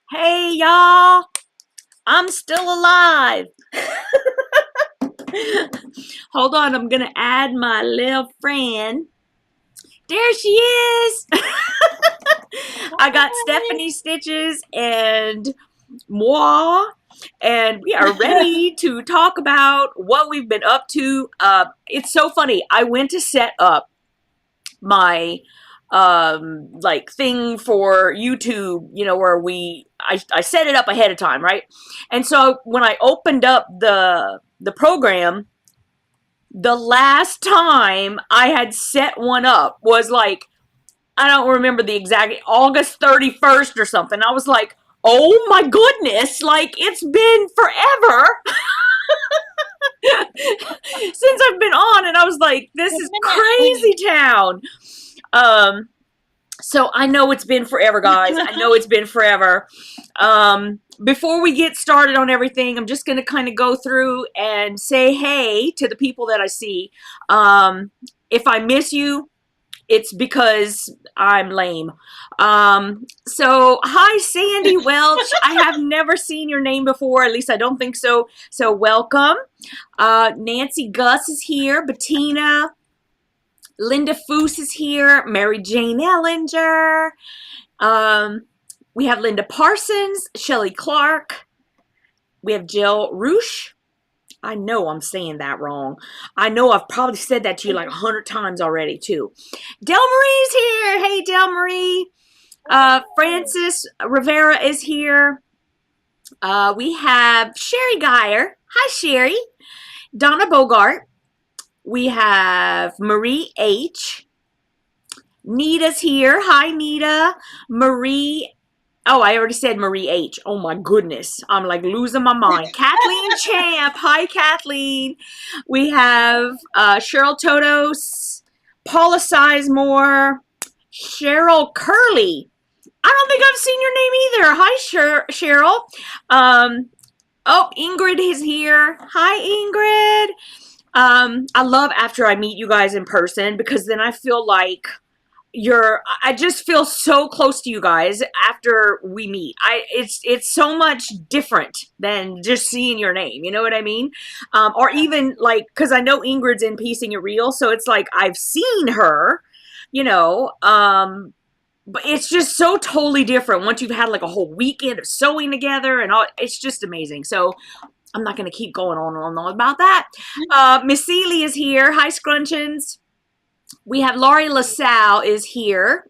Hey y'all, I'm still alive. Hold on, I'm gonna add my little friend. There she is. I got Stephanie Stitches and moi, and we are ready to talk about what we've been up to. It's so funny. I went to set up my like thing for YouTube, you know, where I set it up ahead of time, right? And so when I opened up the program, the last time I had set one up was like, I don't remember the exact, August 31st or something. I was like, oh my goodness, like it's been forever since I've been on, and I was like, this is crazy town. So I know it's been forever, guys. I know it's been forever. Before we get started on everything, I'm just going to kind of go through and say hey to the people that I see. If I miss you, it's because I'm lame. So hi, Sandy Welch. I have never seen your name before. At least I don't think so. So welcome. Nancy Gus is here. Bettina. Linda Foose is here. Mary Jane Ellinger. We have Linda Parsons. Shelley Clark. We have Jill Roosh. I know I'm saying that wrong. I know I've probably said that to you like 100 times already too. Del Marie's here. Hey, Del Marie. Francis Rivera is here. We have Sherry Geyer. Hi, Sherry. Donna Bogart. We have Marie H. Nita's here. Hi, Nita. Marie. Oh, I already said Marie H. Oh, my goodness. I'm like losing my mind. Kathleen Champ. Hi, Kathleen. We have Cheryl Todos. Paula Sizemore. Cheryl Curley. I don't think I've seen your name either. Hi, Cheryl. Oh, Ingrid is here. Hi, Ingrid. I love after I meet you guys in person, because then I feel like I just feel so close to you guys after we meet. It's so much different than just seeing your name. You know what I mean? Or even like, cause I know Ingrid's in Piecing It Real. So it's like, I've seen her, you know, but it's just so totally different once you've had like a whole weekend of sewing together and all. It's just amazing. So I'm not going to keep going on and on about that. Miss Seeley is here. Hi, Scrunchins. We have Laurie LaSalle is here.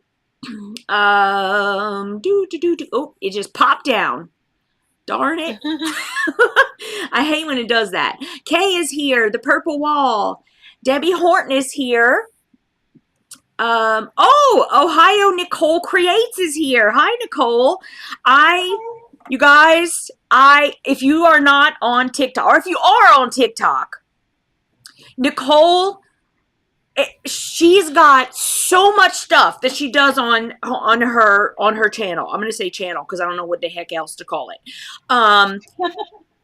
Oh, it just popped down. Darn it. I hate when it does that. Kay is here. The Purple Wall. Debbie Horton is here. Oh, Ohio Nicole Creates is here. Hi, Nicole. You guys, if you are not on TikTok, or if you are on TikTok, Nicole, she's got so much stuff that she does on her channel. I'm going to say channel because I don't know what the heck else to call it.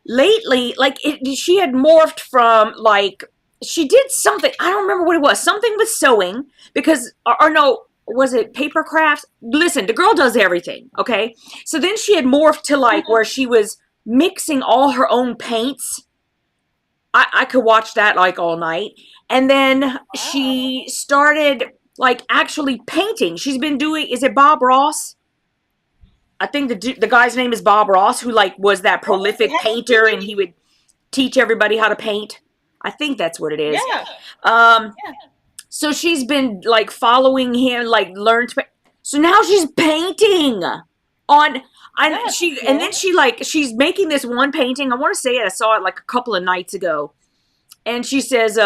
Lately, like she had morphed from like, she did something, I don't remember what it was, something with sewing, because, or no, was it paper crafts? Listen, the girl does everything, okay? So then she had morphed to like where she was mixing all her own paints. I could watch that like all night. And then she started like actually painting. She's been doing, is it Bob Ross? I think the guy's name is Bob Ross, who like was that prolific painter, and he would teach everybody how to paint. I think that's what it is. Yeah. So she's been like following him, like learned to paint. So now she's painting on. And then she's making this one painting. I want to say I saw it like a couple of nights ago. And she says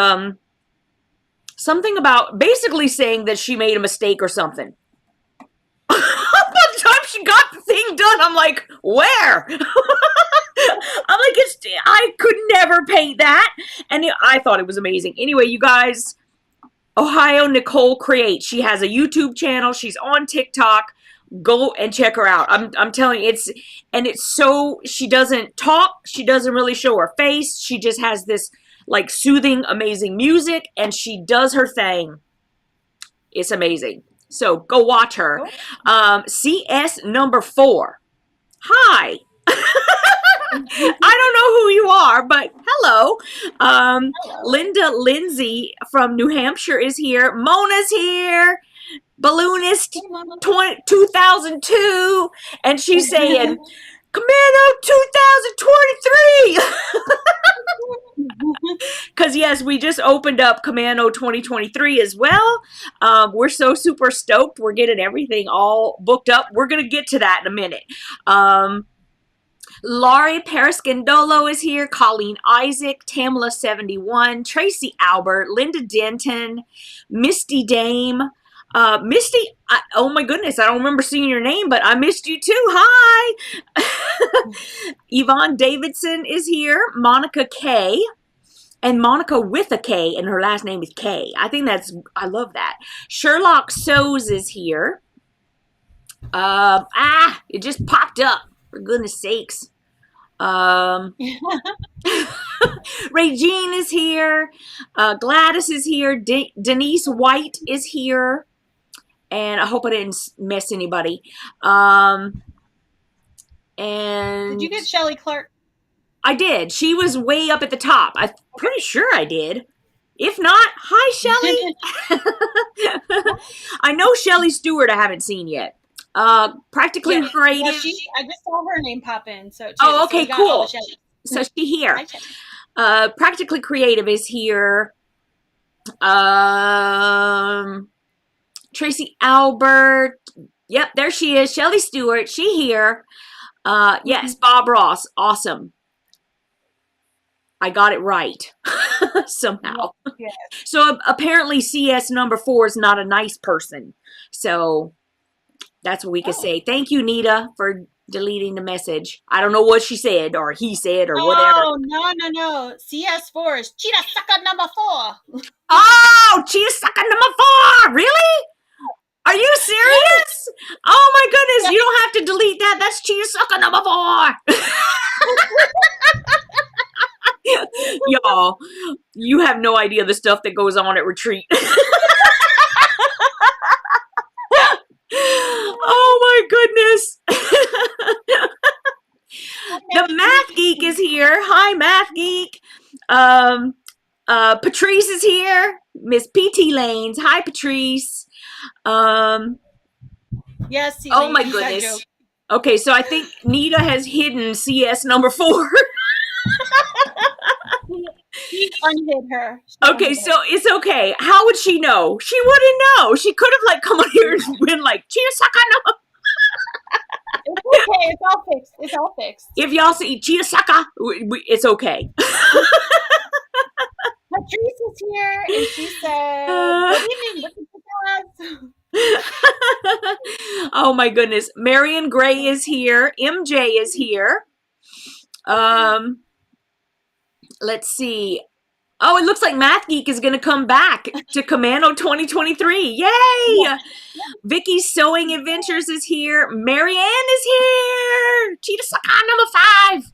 something about basically saying that she made a mistake or something. By the time she got the thing done, I'm like, where? I'm like, I could never paint that. And I thought it was amazing. Anyway, you guys, Ohio Nicole Creates. She has a YouTube channel. She's on TikTok. Go and check her out. I'm telling you, it's so, she doesn't talk. She doesn't really show her face. She just has this like soothing, amazing music, and she does her thing. It's amazing. So go watch her. CS number 4. Hi. I don't know who you are, but hello. Hello. Linda Lindsay from New Hampshire is here. Mona's here. Balloonist 2002, and she's saying Commando 2023. Because yes, we just opened up Commando 2023 as well. We're so super stoked. We're getting everything all booked up. We're gonna get to that in a minute. Laurie Periscandolo is here. Colleen Isaac, Tamla 71, Tracy Albert, Linda Denton, Misty Dame. Misty, oh my goodness, I don't remember seeing your name, but I missed you too. Hi. Yvonne Davidson is here. Monica K. And Monica with a K, and her last name is K. I think I love that. Sherlock Sews is here. It just popped up, for goodness sakes. Regine is here. Gladys is here. Denise White is here. And I hope I didn't miss anybody. And did you get Shelley Clark? I did. She was way up at the top. I'm pretty sure I did. If not, hi, Shelley. I know Shelley Stewart I haven't seen yet. Practically Creative. Yeah, I just saw her name pop in. So okay, cool. So she here. Practically Creative is here. Tracy Albert. Yep, there she is. Shelley Stewart. She here. Yes, Bob Ross. Awesome. I got it right somehow. Yes. So apparently CS number 4 is not a nice person. So that's what we can say. Thank you, Nita, for deleting the message. I don't know what she said or he said or whatever. Oh, no. CS4 is Cheetah Sucker number 4. Oh, Cheetah Sucker number 4. Really? Are you serious? Oh my goodness, you don't have to delete that. That's Cheetah Sucker number 4. Y'all, you have no idea the stuff that goes on at retreat. Oh my goodness. The Math Geek is here. Hi, Math Geek. Patrice is here. Miss PT Lanes. Hi, Patrice. Yes. Oh my goodness. Okay, so I think Nita has hidden CS number 4. She unhid her. Okay, so it's okay. How would she know? She wouldn't know. She could have like come on here and been like, Cheetah Sucker number. It's okay. It's all fixed. It's all fixed. If y'all see Cheetah Sucker, it's okay. Patrice is here, and she said, "Good evening, oh my goodness. Marion Gray is here. MJ is here. Let's see. Oh, it looks like Math Geek is going to come back to Commando 2023. Yay! Yeah. Vicky's Sewing Adventures is here. Marianne is here. Cheetah Sucker number 5.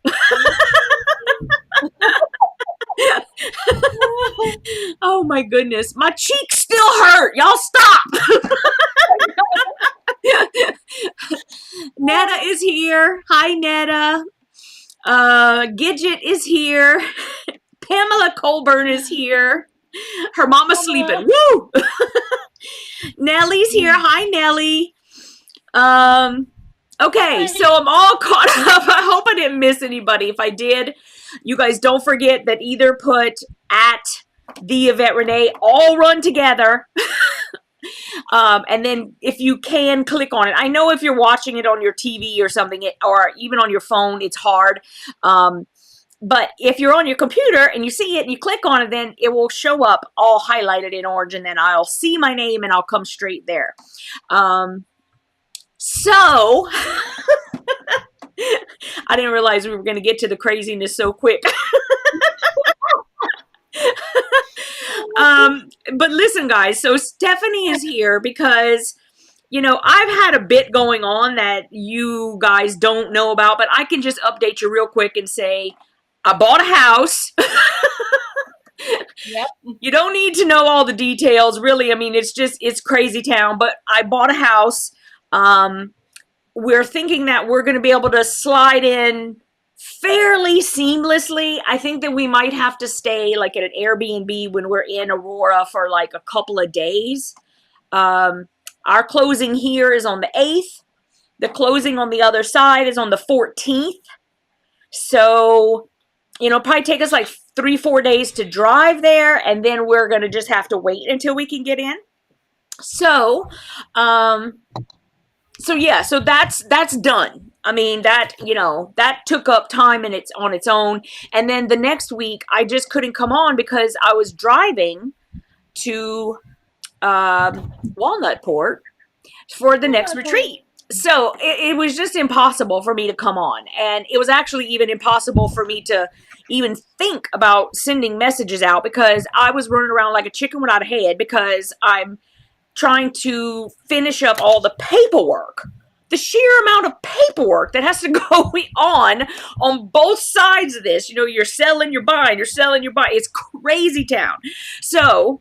Oh my goodness. My cheeks still hurt. Y'all stop. Netta is here. Hi, Netta. Gidget is here. Pamela Colburn is here. Her mama's sleeping. Woo! Nellie's here. Hi, Nellie. Okay, so I'm all caught up. I hope I didn't miss anybody. If I did, you guys don't forget that either put at TheYvetteRene, all run together. And then if you can, click on it. I know if you're watching it on your TV or something, or even on your phone, it's hard. But if you're on your computer and you see it and you click on it, then it will show up all highlighted in orange, and then I'll see my name and I'll come straight there. So I didn't realize we were going to get to the craziness so quick. But listen, guys, so Stephanie is here because, you know, I've had a bit going on that you guys don't know about, but I can just update you real quick and say, I bought a house. Yep. You don't need to know all the details, really. I mean, it's crazy town, but I bought a house. We're thinking that we're going to be able to slide in fairly seamlessly. I think that we might have to stay like at an Airbnb when we're in Aurora for like a couple of days. Our closing here is on the 8th. The closing on the other side is on the 14th. So, you know, probably take us like 3-4 days to drive there, and then we're going to just have to wait until we can get in. So, yeah, so that's done. I mean, that, you know, that took up time and it's on its own. And then the next week, I just couldn't come on because I was driving to Walnutport for the next retreat. So it was just impossible for me to come on. And it was actually even impossible for me to even think about sending messages out because I was running around like a chicken without a head because I'm trying to finish up all the paperwork. The sheer amount of paperwork that has to go on both sides of this. You know, you're selling, you're buying, you're selling, you're buying. It's crazy town. So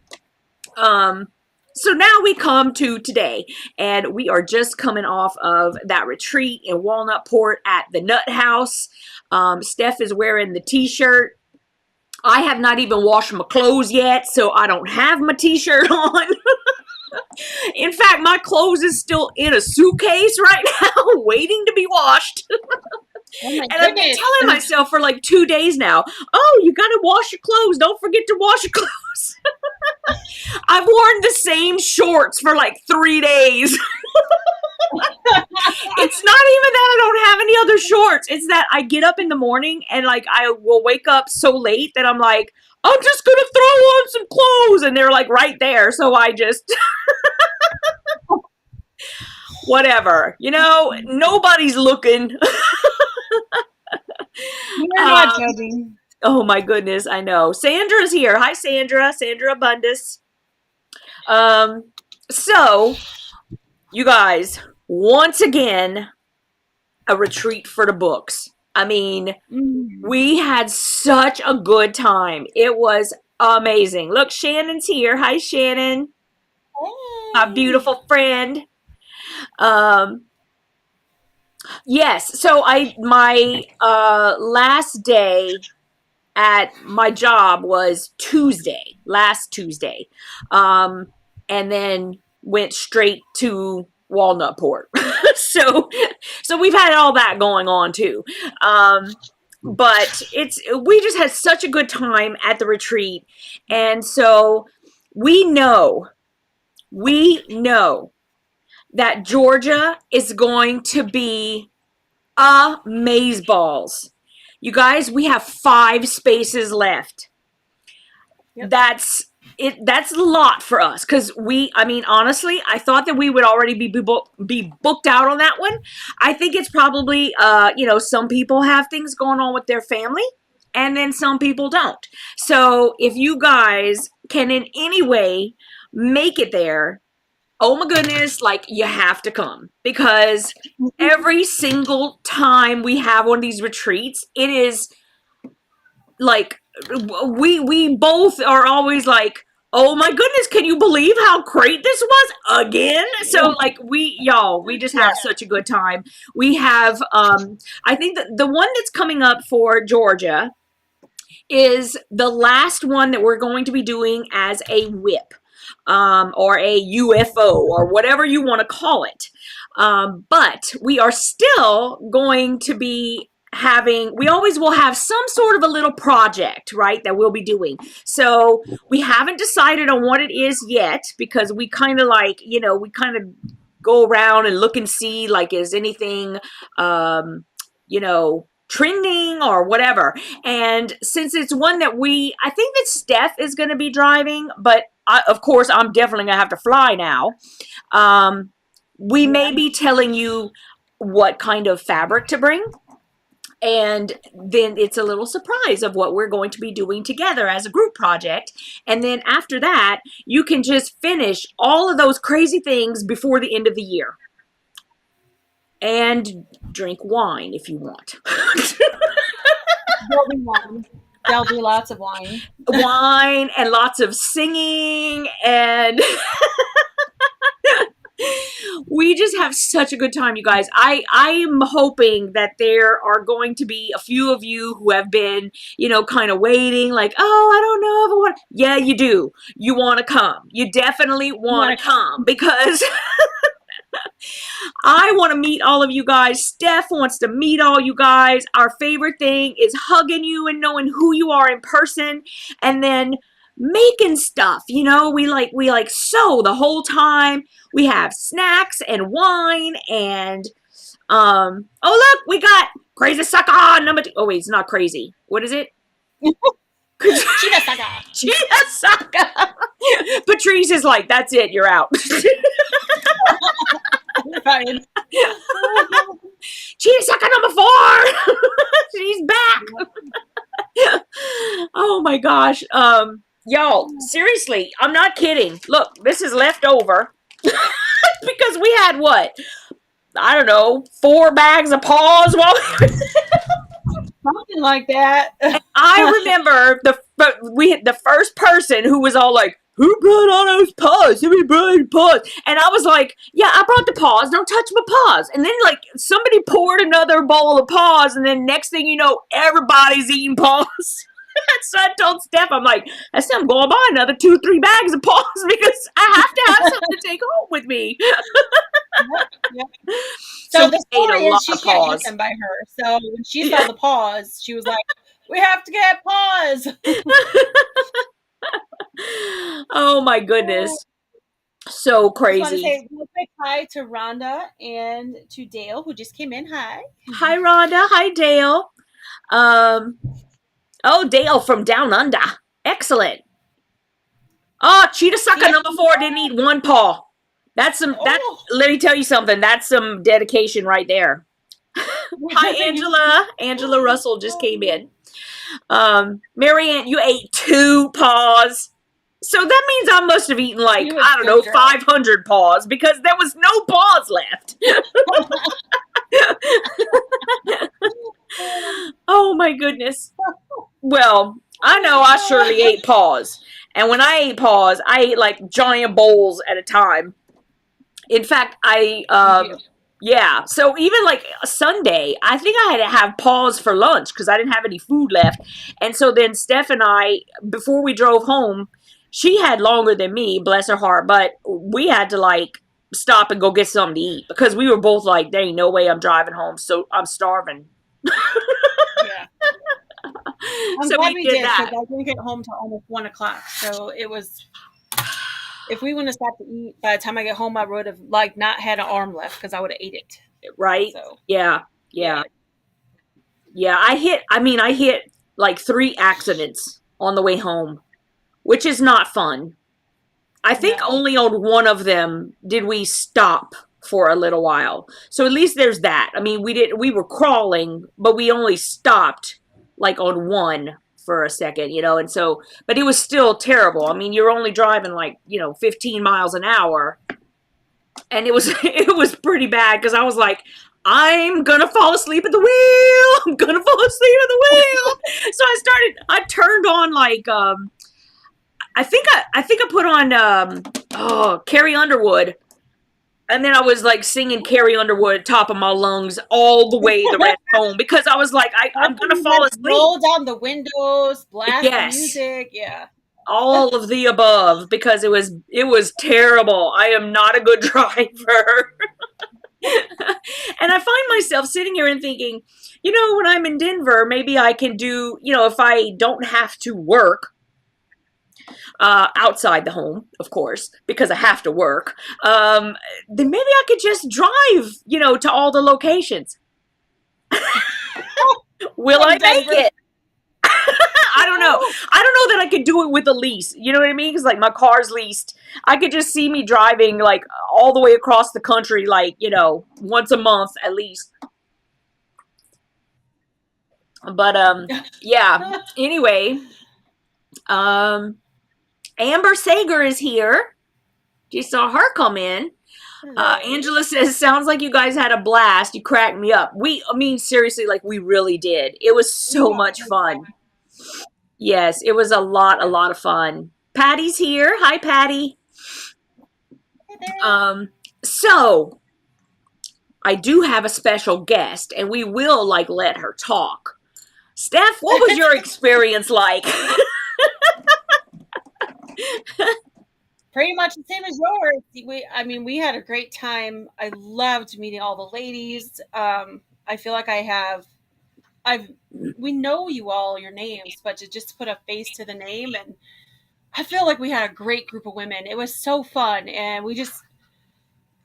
now we come to today, and we are just coming off of that retreat in Walnutport at the Nut House. Steph is wearing the t-shirt. I have not even washed my clothes yet, so I don't have my t-shirt on. In fact, my clothes is still in a suitcase right now, waiting to be washed. Oh my And I've been telling myself for like 2 days now, oh, you got to wash your clothes. Don't forget to wash your clothes. I've worn the same shorts for like 3 days. It's not even that I don't have any other shorts. It's that I get up in the morning and like I will wake up so late that I'm like, I'm just going to throw on some clothes. And they're like right there. So I just, whatever, you know, nobody's looking. You're not judging. Oh my goodness, I know. Sandra's here. Hi, Sandra. Sandra Abundis. So, you guys, once again, a retreat for the books. I mean, we had such a good time. It was amazing. Look, Shannon's here. Hi, Shannon. Hey. My beautiful friend. Yes, so my last day at my job was last Tuesday. And then went straight to Walnutport. So we've had all that going on too. But we just had such a good time at the retreat. And so we know that Georgia is going to be amazeballs. You guys, we have 5 spaces left. Yep. That's a lot for us because I mean, honestly, I thought that we would already be booked out on that one. I think it's probably, you know, some people have things going on with their family and then some people don't. So if you guys can in any way make it there, oh my goodness, like you have to come because every single time we have one of these retreats, it is like we both are always like, Oh my goodness, can you believe how great this was again? So like we just have such a good time. We have I think that the one that's coming up for Georgia is the last one that we're going to be doing as a whip, or a UFO, or whatever you want to call it. But we are still going to be we always will have some sort of a little project, right, that we'll be doing. So we haven't decided on what it is yet, because we kind of like, we kind of go around and look and see, like, is anything, trending or whatever. And since it's one that I think that Steph is going to be driving, but of course I'm definitely going to have to fly now. We may be telling you what kind of fabric to bring. And then it's a little surprise of what we're going to be doing together as a group project. And then after that, you can just finish all of those crazy things before the end of the year. And drink wine if you want. There'll be wine. There'll be lots of wine. Wine and lots of singing, and we just have such a good time, you guys. I am hoping that there are going to be a few of you who have been, kind of waiting, like, oh, I don't know if I want. Yeah, you do. You want to come. You definitely want to come, because I want to meet all of you guys. Steph wants to meet all you guys. Our favorite thing is hugging you and knowing who you are in person, and then making stuff. We like sew the whole time. We have snacks and wine, and oh look, we got crazy sucker number 2. Oh wait, it's not crazy. What is it? Cheetah sucker. Cheetah sucker. Patrice is like, that's it, you're out. Fine. Cheetah sucker number 4. She's back. Oh my gosh. Y'all, seriously, I'm not kidding. Look, this is left over. Because we had what? I don't know, 4 bags of paws while we were something like that. I remember the first person who was all like, who brought all those paws? Who brought paws? And I was like, yeah, I brought the paws. Don't touch my paws. And then like somebody poured another bowl of paws, and then next thing you know, everybody's eating paws. So I told Steph, I'm like, I said I'm going to buy another 2-3 bags of paws, because I have to have something to take home with me. Yep. So the we ate story a lot is she of can't paws. eat them by her. So when she saw the paws, she was like, we have to get paws. Oh my goodness. So crazy. I just want to say real quick hi to Rhonda and to Dale, who just came in. Hi. Hi, Rhonda. Hi, Dale. Oh, Dale from Down Under. Excellent. Oh, Cheetah sucker number 4 didn't eat 1 paw. Let me tell you something. That's some dedication right there. Hi, Angela. Angela Russell just came in. Marianne, you ate 2 paws. So that means I must have eaten like, I don't know, 500 paws, because there was no paws left. Oh my goodness. Well, I know I surely ate paws. And when I ate paws, I ate like giant bowls at a time. In fact, yeah. So even like a Sunday, I think I had to have paws for lunch because I didn't have any food left. And so then Steph and I, before we drove home, she had longer than me, bless her heart, but we had to like stop and go get something to eat, because we were both like, there ain't no way I'm driving home, so I'm starving. Yeah. I'm so glad we did that. because I didn't get home till almost 1 o'clock. So it was, if we wouldn't have stopped to eat, by the time I get home, I would have like not had an arm left, because I would have ate it. Right? So, yeah. I hit like 3 accidents on the way home, which is not fun. I think only on one of them did we stop for a little while. So at least there's that. I mean, we were crawling, but we only stopped like on one for a second, and so, but it was still terrible. I mean, you're only driving like, 15 miles an hour, and it was pretty bad, because I was like, I'm gonna fall asleep at the wheel. I'm gonna fall asleep at the wheel. So I turned on like, I think I put on Carrie Underwood, and then I was like singing Carrie Underwood top of my lungs all the way the rest home because I was like I'm gonna fall asleep. Roll down the windows, blast the Yes. music, yeah. All of the above because it was terrible. I am not a good driver. And I find myself sitting here and thinking, you know, when I'm in Denver, maybe I can do, you know, if I don't have to work outside the home, of course, because I have to work, then maybe I could just drive, you know, to all the locations. Will I make it? I don't know. I don't know that I could do it with a lease. You know what I mean? Because like my car's leased. I could just see me driving like all the way across the country, like, you know, once a month at least. But yeah. Anyway, Amber Sager is here. You saw her come in. Angela says, sounds like you guys had a blast. You cracked me up. I mean, seriously, like we really did. It was so much fun. Yes, it was a lot of fun. Patty's here. Hi, Patty. So I do have a special guest, and we will like let her talk. Steph, what was your experience like? Pretty much the same as yours. We had a great time. I loved meeting all the ladies. I feel like we know you all, your names, but to just put a face to the name, and I feel like we had a great group of women. It was so fun, and we just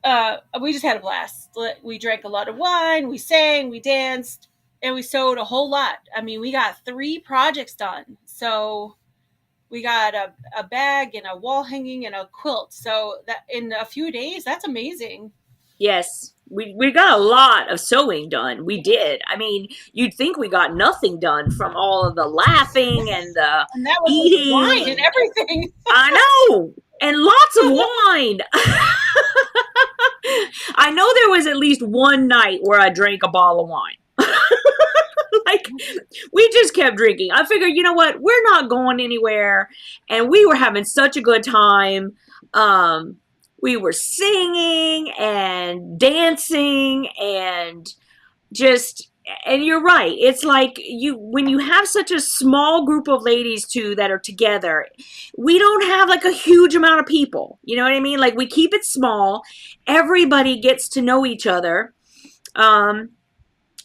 had a blast. We drank a lot of wine, we sang, we danced, and we sewed a whole lot. I mean, we got 3 projects done. So we got a bag and a wall hanging and a quilt. So that in a few days, that's amazing. Yes, we got a lot of sewing done. We did. I mean, you'd think we got nothing done from all of the laughing and the and that was eating, wine and everything. I know, and lots of wine. I know there was at least one night where I drank a bottle of wine. Like, we just kept drinking. I figured, you know what? We're not going anywhere, and we were having such a good time. We were singing and dancing and and you're right. It's like when you have such a small group of ladies too that are together, we don't have like a huge amount of people. You know what I mean? Like we keep it small. Everybody gets to know each other.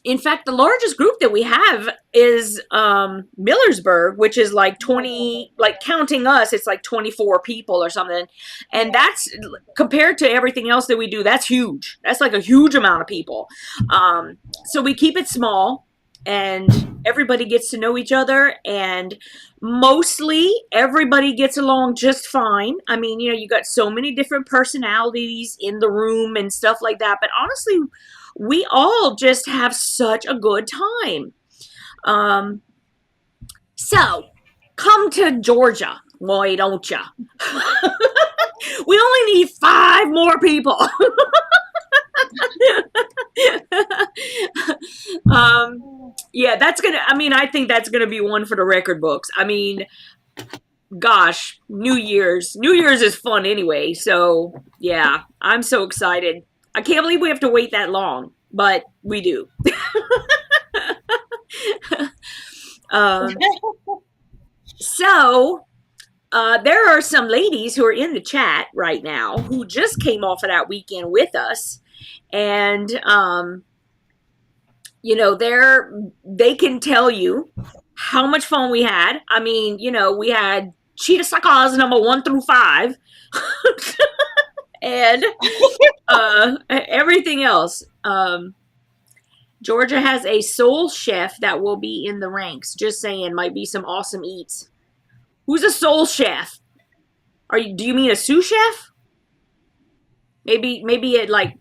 In fact, the largest group that we have is Millersburg, which is like 20, like counting us, it's like 24 people or something. And that's, compared to everything else that we do, that's huge. That's like a huge amount of people. So we keep it small, and everybody gets to know each other, and mostly everybody gets along just fine. I mean, you know, you got so many different personalities in the room and stuff like that. But honestly, we all just have such a good time. So come to Georgia, why don't ya? We only need 5 more people. Yeah, I think that's gonna be one for the record books. I mean, gosh, New Year's is fun anyway. So yeah, I'm so excited. I can't believe we have to wait that long, but we do. So there are some ladies who are in the chat right now who just came off of that weekend with us, and you know, they can tell you how much fun we had. I mean, you know, we had Cheetah Suckers number 1 through 5. And everything else. Georgia has a soul chef that will be in the ranks. Just saying, might be some awesome eats. Who's a soul chef? Do you mean a sous chef? Maybe it like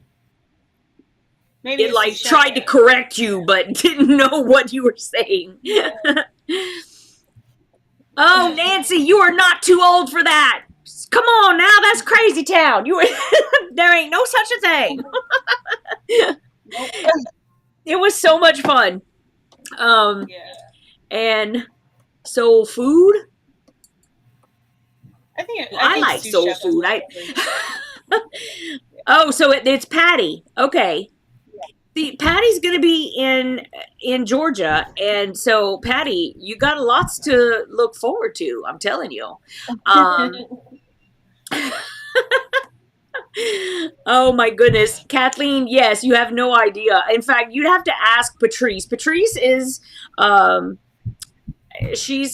Maybe it like tried to correct you, but didn't know what you were saying. Yeah. Oh, Nancy, you are not too old for that. Come on now, that's Crazy Town. There ain't no such a thing. It was so much fun. And soul food. I I think like sous soul chef food. is Oh, so it's Patty. Okay. See, Patty's going to be in Georgia, and so Patty, you got lots to look forward to. I'm telling you. Um, oh my goodness, Kathleen. Yes, you have no idea. In fact, you'd have to ask Patrice. Patrice is, is she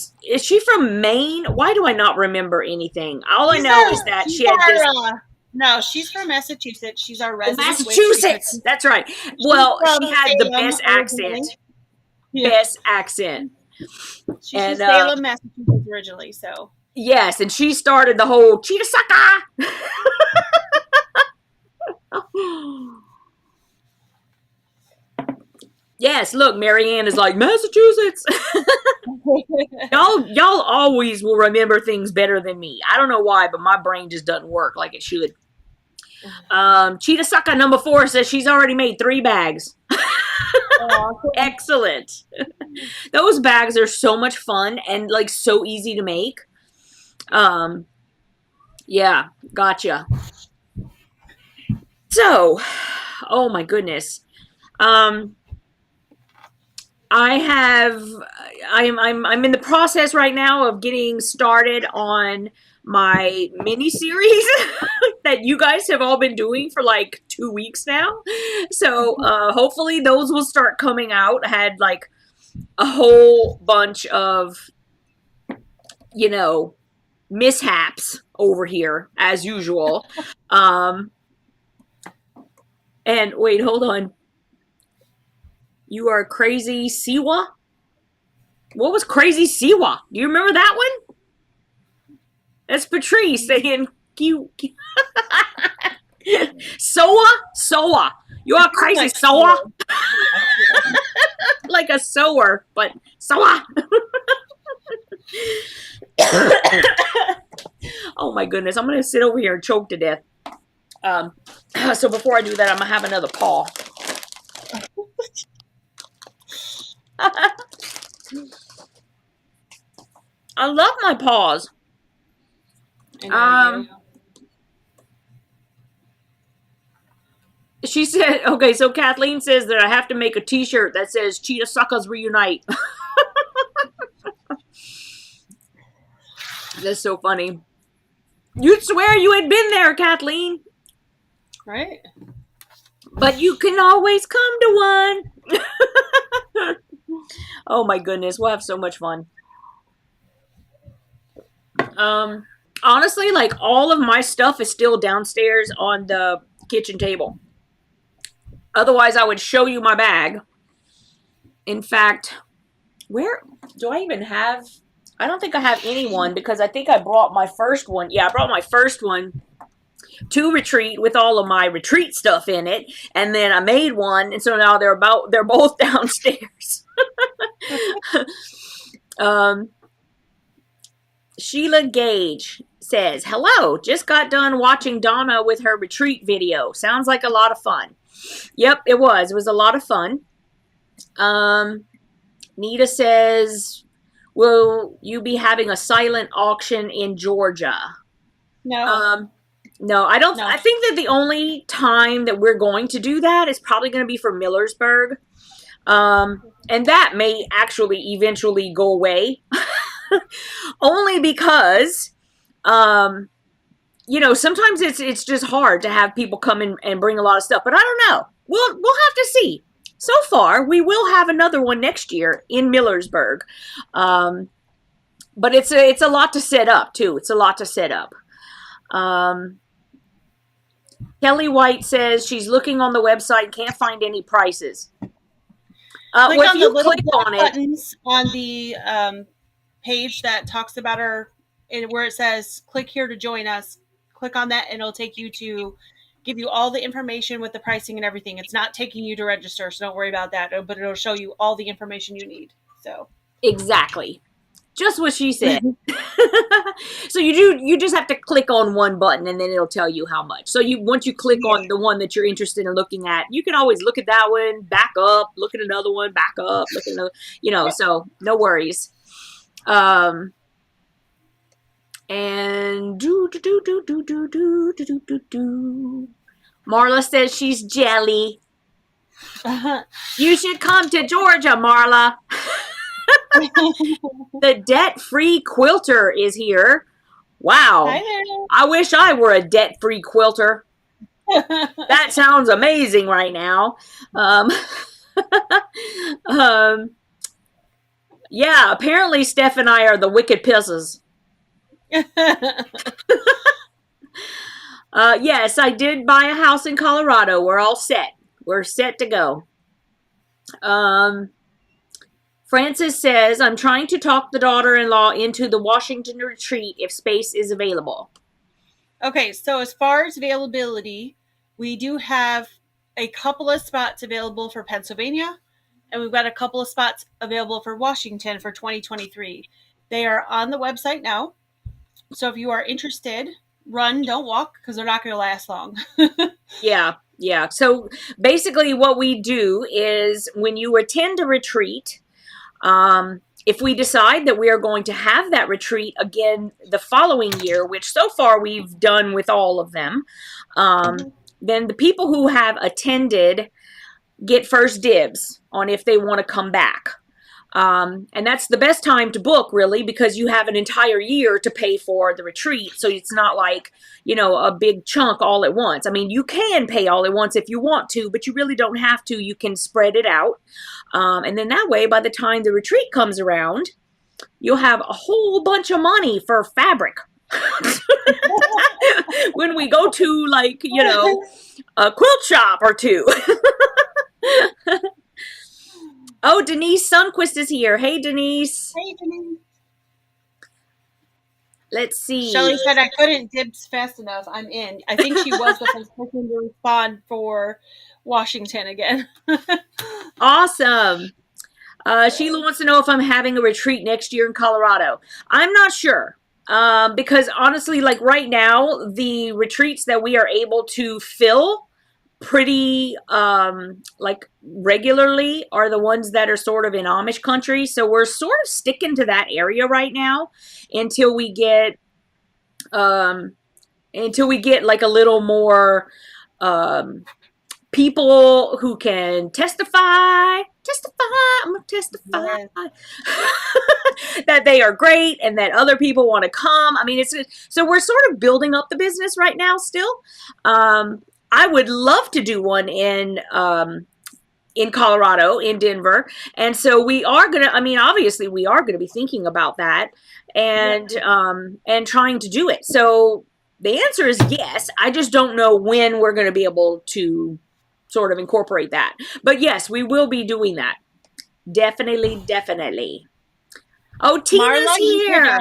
from Maine? Why do I not remember anything? All I know is that she had this. No, she's from Massachusetts. She's our Oh, resident witch. Massachusetts. That's right. Well, She's she from had the Salem best originally. accent. Yeah. Best accent. She's And, from Salem, Massachusetts originally, so. Yes, and she started the whole cheetah sucker. Yes, look, Marianne is like Massachusetts. y'all always will remember things better than me. I don't know why, but my brain just doesn't work like it should. Cheetah sucker number 4 says she's already made 3 bags. Excellent. Those bags are so much fun and like so easy to make. Yeah, gotcha. So, oh my goodness. I'm in the process right now of getting started on my mini series that you guys have all been doing for like 2 weeks now. So hopefully those will start coming out. I had like a whole bunch of, you know, mishaps over here as usual. And wait, hold on. You are crazy Siwa? What was crazy Siwa? Do you remember that one? That's Patrice saying Q. Soa. You are crazy like Soa. Like a sower, but Soa. Oh my goodness. I'm going to sit over here and choke to death. So before I do that, I'm going to have another paw. I love my paws. She said, okay, so Kathleen says that I have to make a t-shirt that says Cheetah Suckers Reunite. That's so funny. You'd swear you had been there, Kathleen. Right. But you can always come to one. Oh my goodness, we'll have so much fun. Honestly, like all of my stuff is still downstairs on the kitchen table. Otherwise, I would show you my bag. In fact, where do I even have? I don't think I have anyone because I think I brought my first one. Yeah, I brought my first one to retreat with all of my retreat stuff in it, and then I made one, and so now they're both downstairs. Sheila Gage says, hello, just got done watching Donna with her retreat video. Sounds like a lot of fun. Yep, it was. It was a lot of fun. Nita says, will you be having a silent auction in Georgia? No. No, I don't. No. I think that the only time that we're going to do that is probably going to be for Millersburg. And that may actually eventually go away. Only because, you know, sometimes it's just hard to have people come in and bring a lot of stuff. But I don't know. We'll have to see. So far, we will have another one next year in Millersburg. But it's a lot to set up too. It's a lot to set up. Kelly White says she's looking on the website, can't find any prices. Click on the little buttons on the page that talks about our, and where it says click here to join us. Click on that and it'll take you to give you all the information with the pricing and everything. It's not taking you to register, so don't worry about that, but it'll show you all the information you need. So exactly, just what she said. So you just have to click on one button and then it'll tell you how much. So once you click on the one that you're interested in looking at, you can always look at that one, back up, look at another one, back up, look at another, you know, so no worries. And do. Marla says she's jelly. You should come to Georgia, Marla. The debt-free quilter is here. Wow. Hi there. I wish I were a debt-free quilter. That sounds amazing right now. Yeah, apparently Steph and I are the wicked pisses. Yes, I did buy a house in Colorado. We're all set. We're set to go. Francis says, I'm trying to talk the daughter-in-law into the Washington retreat if space is available. Okay, so as far as availability, we do have a couple of spots available for Pennsylvania, and we've got a couple of spots available for Washington for 2023. They are on the website now. So if you are interested, run, don't walk, because they're not going to last long. Yeah. So basically what we do is when you attend a retreat, if we decide that we are going to have that retreat again the following year, which so far we've done with all of them, then the people who have attended get first dibs on if they want to come back. And that's the best time to book, really, because you have an entire year to pay for the retreat. So it's not like, a big chunk all at once. I mean, you can pay all at once if you want to, but you really don't have to. You can spread it out. And then that way, by the time the retreat comes around, you'll have a whole bunch of money for fabric. When we go to, a quilt shop or two. Oh, Denise Sunquist is here. Hey, Denise. Hey, Denise. Let's see. Shelly said I couldn't dibs fast enough. I'm in. I think she was the first person to respond for Washington again. Awesome. Sheila wants to know if I'm having a retreat next year in Colorado. I'm not sure. Because honestly, like right now, the retreats that we are able to fill pretty regularly are the ones that are sort of in Amish country. So we're sort of sticking to that area right now until we get like a little more people who can testify. I'm gonna testify. Yes. That they are great and that other people want to come. I mean, so we're sort of building up the business right now still. I would love to do one in Colorado, in Denver. And so we are going to, obviously we are going to be thinking about that and trying to do it. So the answer is yes. I just don't know when we're going to be able to sort of incorporate that. But yes, we will be doing that. Definitely. Oh, Tina's here.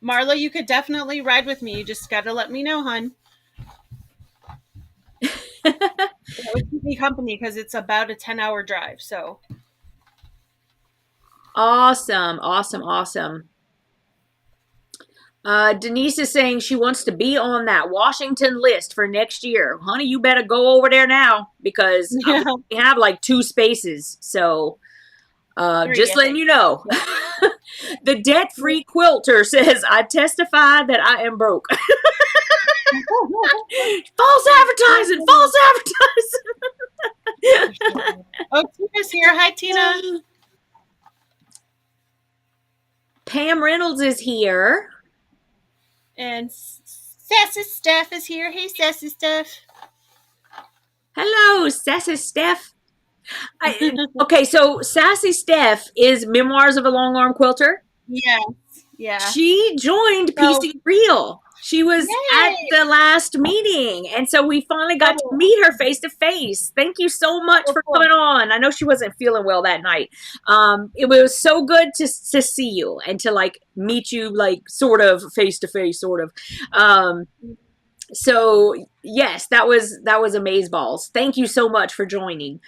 Marla, you could definitely ride with me. You just got to let me know, hon. It would keep me company because it's about a 10-hour drive. So awesome. Denise is saying she wants to be on that Washington list for next year. Honey, you better go over there now because we have like 2 spaces. So just letting you know. Yeah. The debt-free quilter says, I testify that I am broke. False advertising. Oh, Tina's here. Hi, Tina. Pam Reynolds is here. And Sassy Steph is here. Hey, Sassy Steph. Hello, Sassy Steph. Okay, so Sassy Steph is Memoirs of a Long Arm Quilter. Yes. Yeah. She joined Piecing Real. She was at the last meeting, and so we finally got to meet her face to face. Thank you so much for coming on. I know she wasn't feeling well that night. It was so good to see you and to meet you sort of face to face, sort of. So yes, that was amazeballs. Thank you so much for joining.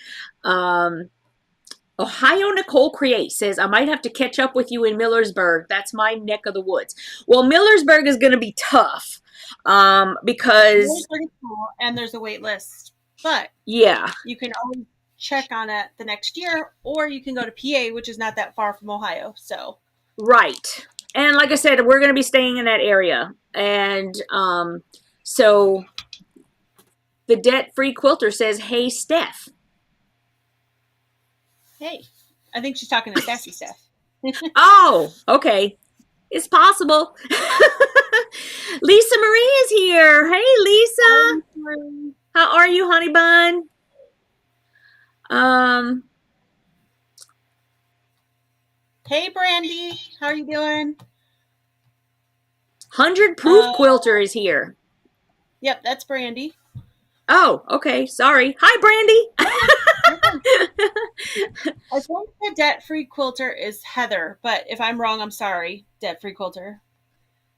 Ohio Nicole Create says, I might have to catch up with you in Millersburg. That's my neck of the woods. Well, Millersburg is going to be tough because... And there's a wait list. But yeah, you can always check on it the next year, or you can go to PA, which is not that far from Ohio. So right. And like I said, we're going to be staying in that area. And so the debt-free quilter says, hey, Steph. Hey, I think she's talking to Sassy Steph. Oh, okay. It's possible. Lisa Marie is here. Hey, Lisa. How are you, honey bun? Hey, Brandy. How are you doing? 100 Proof Quilter is here. Yep, that's Brandy. Oh, okay. Sorry. Hi, Brandy. I think the debt-free quilter is Heather, but if I'm wrong, I'm sorry. Debt-free quilter.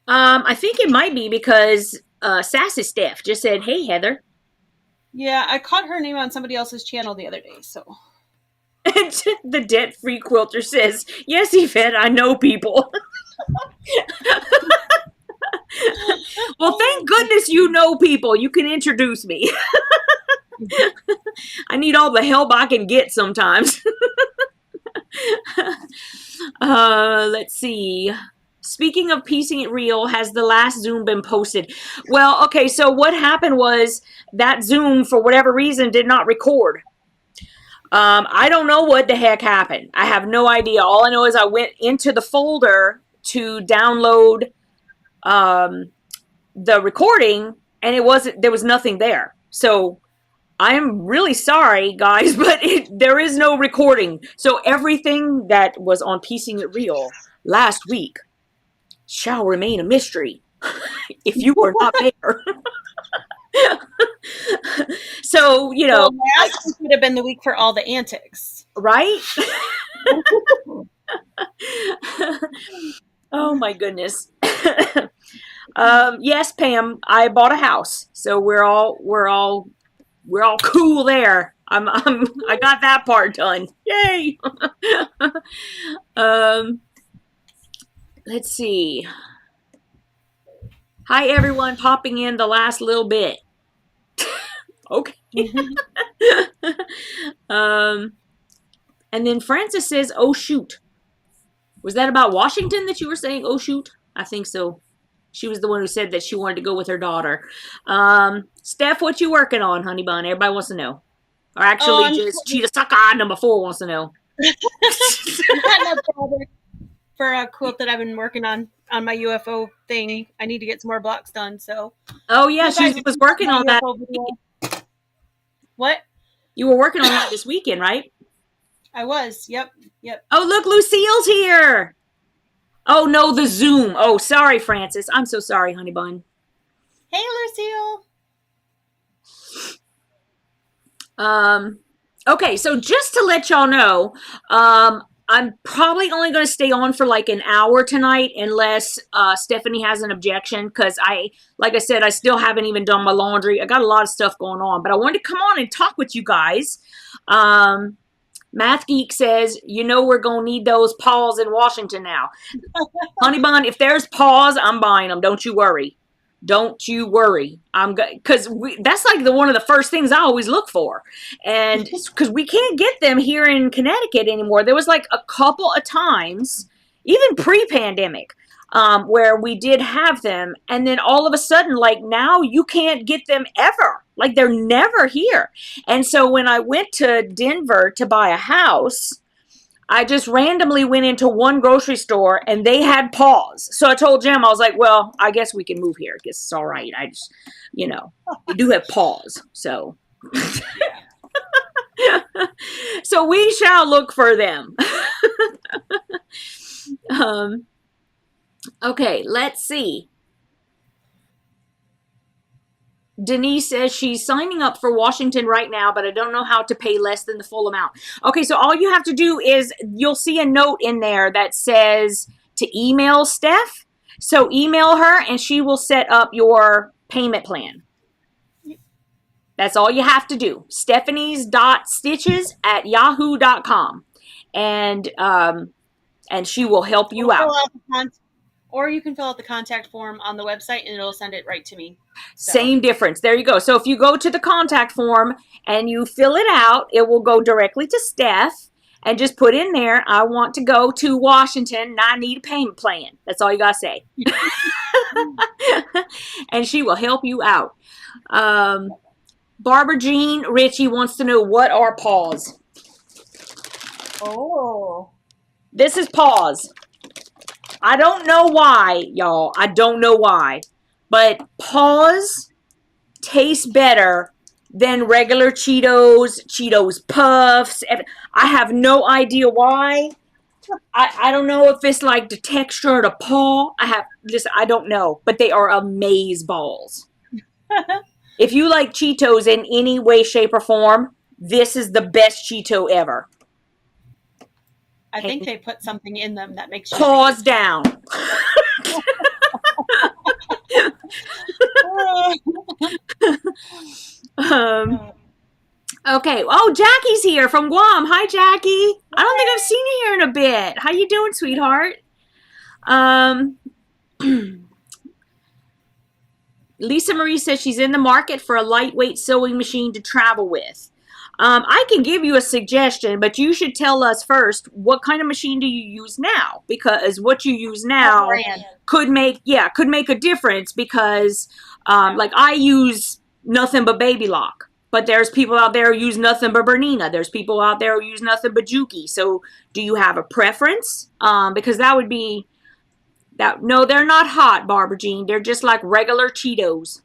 I think it might be because Sassy Steph just said, hey, Heather. Yeah, I caught her name on somebody else's channel the other day, so. And the debt-free quilter says, yes, Yvette, I know people. Well, thank goodness you know people. You can introduce me. I need all the help I can get sometimes. Let's see. Speaking of piecing it real, has the last Zoom been posted? Well, okay, so what happened was that Zoom, for whatever reason, did not record. I don't know what the heck happened. I have no idea. All I know is I went into the folder to download the recording, and there was nothing there. So I'm really sorry, guys, but there is no recording. So everything that was on Piecing It Real last week shall remain a mystery if you were not there. So, you know. So last week would have been the week for all the antics. Right? Oh, my goodness. Yes, Pam, I bought a house. So we're all cool there. I got that part done. Yay. Let's see. Hi, everyone, popping in the last little bit. Okay. And then Francis says, oh, shoot. Was that about Washington that you were saying, oh, shoot? I think so. She was the one who said that she wanted to go with her daughter. Steph, what you working on, honey bun? Everybody wants to know. Or actually, just Cheeto Sucker number 4 wants to know. For a quilt that I've been working on my UFO thing. I need to get some more blocks done, so. Oh, yeah, she was working on that. What? You were working on that this weekend, right? I was, yep. Oh, look, Lucille's here. Oh, no, the Zoom. Oh, sorry, Francis. I'm so sorry, honey bun. Hey, Lucille. Okay, so just to let y'all know, I'm probably only going to stay on for like an hour tonight unless Stephanie has an objection, because like I said, I still haven't even done my laundry. I got a lot of stuff going on, but I wanted to come on and talk with you guys. Math Geek says, you know we're going to need those paws in Washington now. Honey bun, if there's paws, I'm buying them. Don't you worry. Don't you worry. Because that's like one of the first things I always look for. And because we can't get them here in Connecticut anymore. There was like a couple of times, even pre-pandemic, where we did have them. And then all of a sudden, like now you can't get them ever. Like they're never here. And so when I went to Denver to buy a house, I just randomly went into one grocery store and they had paws. So I told Jim, I was like, well, I guess we can move here. I guess it's all right. I just, you know, they do have paws. So, so we shall look for them. Okay, let's see. Denise says she's signing up for Washington right now, but I don't know how to pay less than the full amount. Okay, so all you have to do is you'll see a note in there that says to email Steph. So email her and she will set up your payment plan. That's all you have to do. Stephanies.stitches@yahoo.com. And she will help you out. Or you can fill out the contact form on the website and it'll send it right to me. So. Same difference. There you go. So if you go to the contact form and you fill it out, it will go directly to Steph. and just put in there, I want to go to Washington and I need a payment plan. That's all you got to say. And she will help you out. Barbara Jean Ritchie wants to know, what are paws? Oh. This is paws. I don't know why, y'all. I don't know why. But paws taste better than regular Cheetos, Cheetos Puffs. I have no idea why. I don't know if it's like the texture of the paw. I don't know. But they are amaze balls. If you like Cheetos in any way, shape, or form, this is the best Cheeto ever. I think they put something in them that makes you paws down. Okay. Oh, Jackie's here from Guam. Hi, Jackie. I don't think I've seen you here in a bit. How you doing, sweetheart? Lisa Marie says she's in the market for a lightweight sewing machine to travel with. I can give you a suggestion, but you should tell us first, what kind of machine do you use now? Because what you use now could make a difference, because like I use nothing but Baby Lock, but there's people out there who use nothing but Bernina. There's people out there who use nothing but Juki. So do you have a preference? Because that would be that. No, they're not hot, Barbara Jean. They're just like regular Cheetos.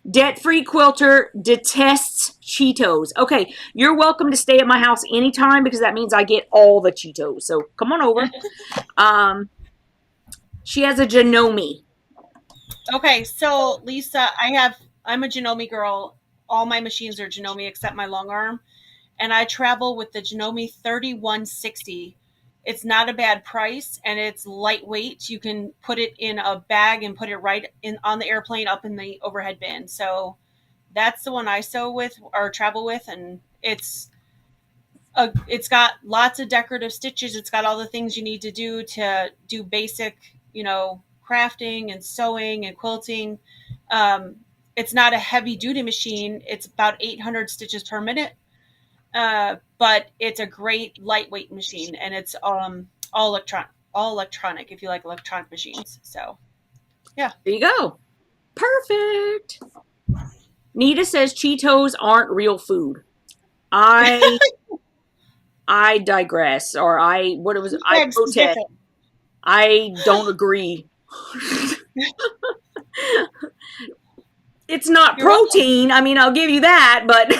Debt-free quilter detests Cheetos. Okay, you're welcome to stay at my house anytime, because that means I get all the Cheetos. So come on over. She has a Janome. Okay, so Lisa, I'm a Janome girl. All my machines are Janome except my long arm, and I travel with the Janome 3160. It's not a bad price, and it's lightweight. You can put it in a bag and put it right in on the airplane up in the overhead bin. So that's the one I sew with or travel with, and it's got lots of decorative stitches. It's got all the things you need to do basic, crafting and sewing and quilting. It's not a heavy duty machine. It's about 800 stitches per minute. But it's a great lightweight machine, and it's all electronic if you like electronic machines. So yeah, there you go. Perfect. Nita says Cheetos aren't real food. I digress, or I protest. I don't agree. It's not protein. Welcome. I mean, I'll give you that, but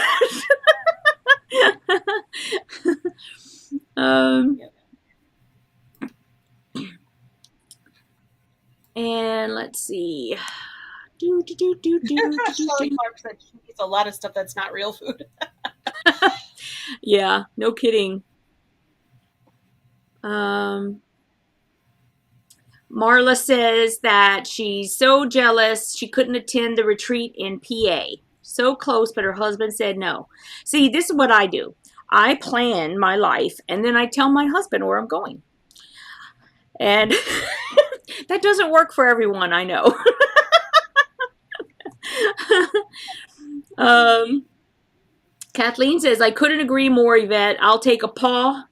and let's see. Clark said she eats a lot of stuff that's not real food. Yeah, no kidding. Marla says that she's so jealous she couldn't attend the retreat in PA. So close, but her husband said no. See, this is what I do. I plan my life, and then I tell my husband where I'm going. And that doesn't work for everyone, I know. Kathleen says, I couldn't agree more, Yvette. I'll take a paw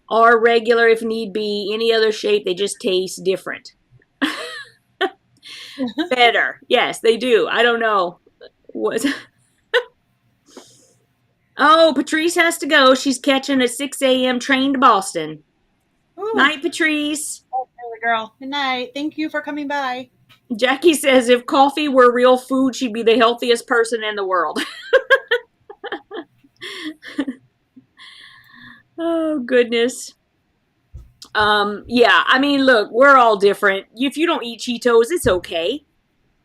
or regular if need be. Any other shape, they just taste different. Better. Yes, they do. I don't know. Oh, Patrice has to go. She's catching a 6 a.m. train to Boston. Ooh. Night, Patrice. Oh, girl. Good night. Thank you for coming by. Jackie says if coffee were real food, she'd be the healthiest person in the world. Oh, goodness. Yeah, I mean, look, we're all different. If you don't eat Cheetos, it's okay.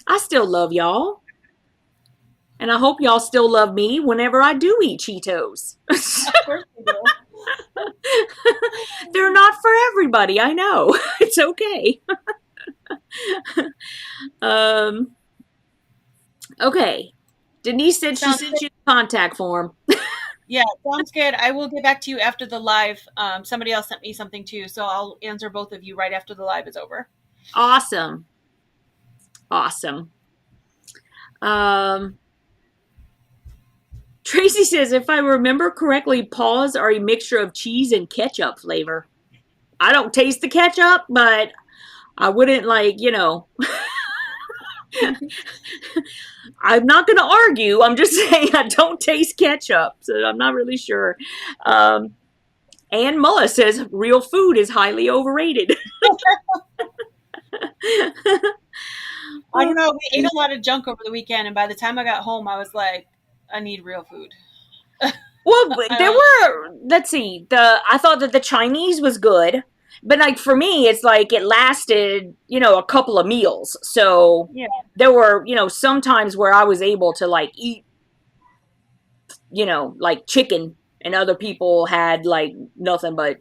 I still love y'all. And I hope y'all still love me whenever I do eat Cheetos. Of course we do. They're not for everybody, I know. It's okay. Okay. Denise said she sent you the contact form. Yeah, sounds good. I will get back to you after the live. Somebody else sent me something too, so I'll answer both of you right after the live is over. Awesome. Awesome. Tracy says, if I remember correctly, paws are a mixture of cheese and ketchup flavor. I don't taste the ketchup, but I wouldn't I'm not going to argue. I'm just saying I don't taste ketchup, so I'm not really sure. Um, Ann Mulla says real food is highly overrated. I don't know. We ate a lot of junk over the weekend, and by the time I got home, I was like, I need real food. Well, I there don't. were. Let's see. I thought that the Chinese was good, but like for me, it's like it lasted, a couple of meals. So Yeah. there were, sometimes where I was able to like eat, like chicken, and other people had like nothing but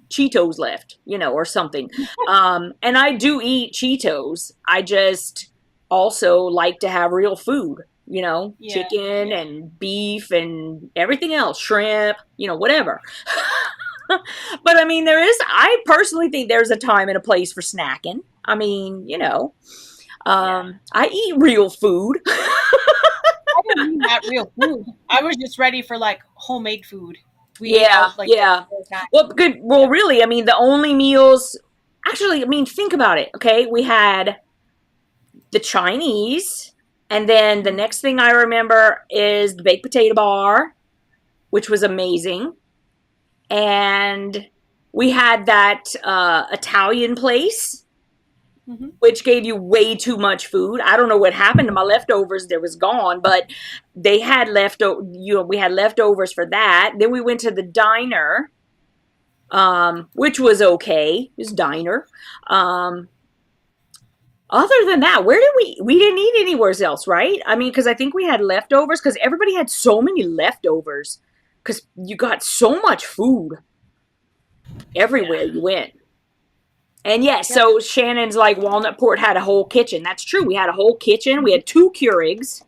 Cheetos left, or something. And I do eat Cheetos. I just also like to have real food, Yeah. chicken Yeah. and beef and everything else, shrimp, whatever. But I mean, I personally think there's a time and a place for snacking. I mean, Yeah. I eat real food. I didn't mean that real food. I was just ready for like homemade food. We ate Yeah, out like yeah. all the time. Well, good. Well, Yeah. really, I mean, the only meals, actually, I mean, think about it. Okay. We had the Chinese. And then the next thing I remember is the baked potato bar, which was amazing. And we had that Italian place, Mm-hmm. which gave you way too much food. I don't know what happened to my leftovers. There was gone, but they had we had leftovers for that. Then we went to the diner, which was okay. It was diner. Um, Other than that, where did we didn't eat anywhere else, right? I mean, because I think we had leftovers because everybody had so many leftovers because you got so much food Yeah. everywhere you went. And yes, Yep. so Shannon's like Walnut Port had a whole kitchen. That's true. We had a whole kitchen. We had two Keurigs.